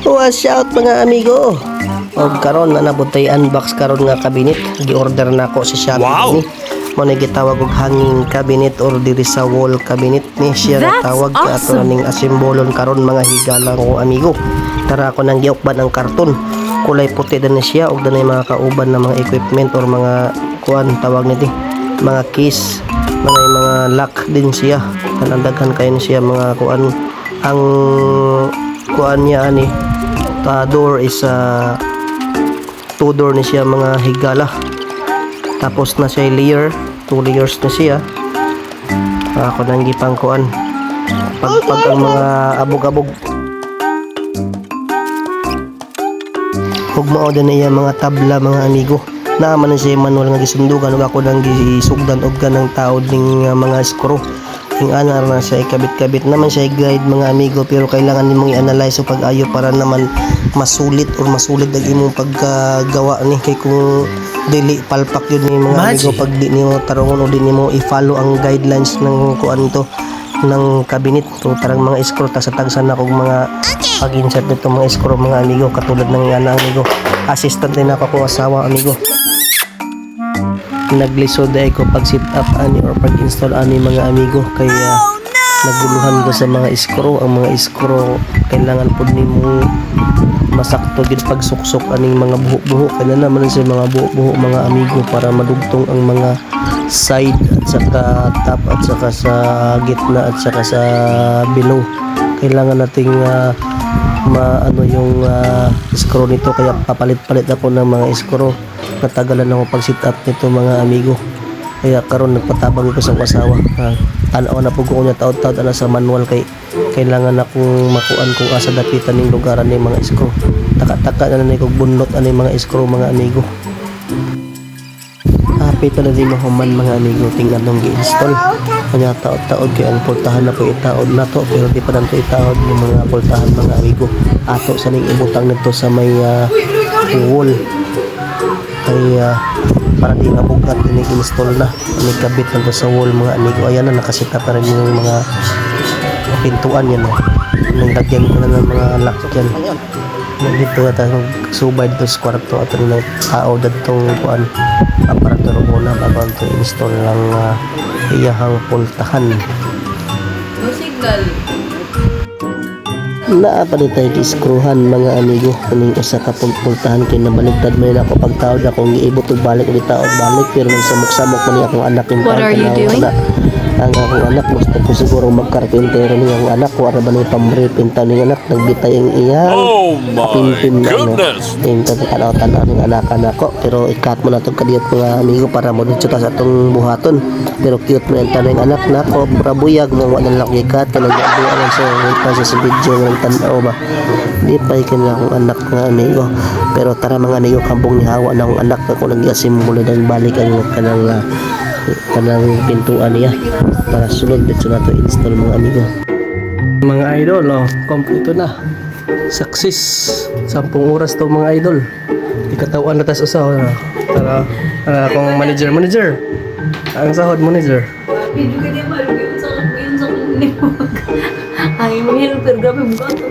Watch out mga amigo. Og karon na nabutay unbox karon nga cabinet. Gi-order na ako sa Shopee. Wow. Ni mo na gitawag og hanging cabinet or diri sa wall cabinet ni siya na tawag ka ato ning asimbolon karon mga higala ko amigo. Tara ako nang giukban ang karton. Kulay puti din siya og danay mga kauban na mga equipment or mga kuan tawag niti. Mga case, mga lock din siya. Tanandaghan kayo siya mga kuan ang kuan niya ani door is 2 door ni siya mga higala, tapos na siya layer 2 layers na siya. Ako nang gipang kuan pag ang mga abog-abog ug mao din niya mga tabla mga amigo naaman na siya manual nga gisundugan ug ako nang gisugdan og ganang taod ning mga screw. Yung anar na siya ikabit-kabit naman siya guide mga amigo, pero kailangan nimong i-analyze o pag-ayo para naman masulit ang imong paggawa ni kay kung dili palpak yun ni mga amigo pag di nimo tarungon o di nimo i-follow ang guidelines ng kuan to ng cabinet. So tarang mga screw tagsa-tagsan na kog mga pag-insert nito mga screw mga amigo katulad ng ana amigo. Assistant din ako ko asawa amigo. Naglisod ay ko pag sit up ani or pag install ani mga amigo kaya naguluhan ko sa mga screw. Ang mga screw kailangan po nimo masakto gid pag suksok aning mga buho-buho kaya naman sa mga buho-buho mga amigo para madugtong ang mga side at saka top at saka sa gitna at saka sa below. Kailangan nating maano yung screw nito kaya papalit-palit ako ng mga screw. Natagalan ako pag sit up nito mga amigo kaya karon nagpatabang ko sa asawa. Tanaw na po ko niya taod-taod ana sa manual kay kailangan akong makuan kung asa dapitan ning lugaran ni mga screw. Taka-taka na kog bunot ani mga screw mga amigo. Pito na din mahuman mga amigo tingnan nung gi-install. Kanya taod-taod kay ang pultahan na po itaod na to pero di pa nanto itaod yung mga pultahan mga amigo. Ato sa ning ibutang nito sa may wall. Kaya para di mabugat ini-install na kabit lang to sa wall mga amigo. Ayan na nakasita pa rin yung mga pintuan yan nilagyan ko na ng mga lock yan dito at subay dito sa kwarto at ng tao datong kuan aparato na bago ito install lang iyahang pultahan signal naa pa rin tayo iskruhan mga amigo kuning usa ka pultahan kay nabaligtad man ako pagtaod akong giibot og balik ulit taod balik pero nang samok-samok man akong anak yung What are you doing? Ang akong anak gusto ko siguro magkarpintero niya ang anak ko ara ba ni pamrepinta ni anak nagbitay ang iyang pimpin na pinta tanaw-tanaw ng anak ko pero ikat mo na itong kadiyot mga amigo para mo dito sa atong buhaton pero cute mo yung tanong anak na ko brabuyag mo wala lang ikat ka nagbuuan sa video ng tanaw ba di pa ikin akong anak nga amigo pero tara mga amigo kambong ni hawa na akong anak ako nag-asimula ng balik ang kanang pintuan niya para sunod dito na to install mga amigo. Mga idol, kompleto na. Success. 10 oras to mga idol. Ikatawan na tas usaw na. Tara akong manager. Ang sahod manager. video ka niya malugi sa kunin mo ay mga helper gabi buka to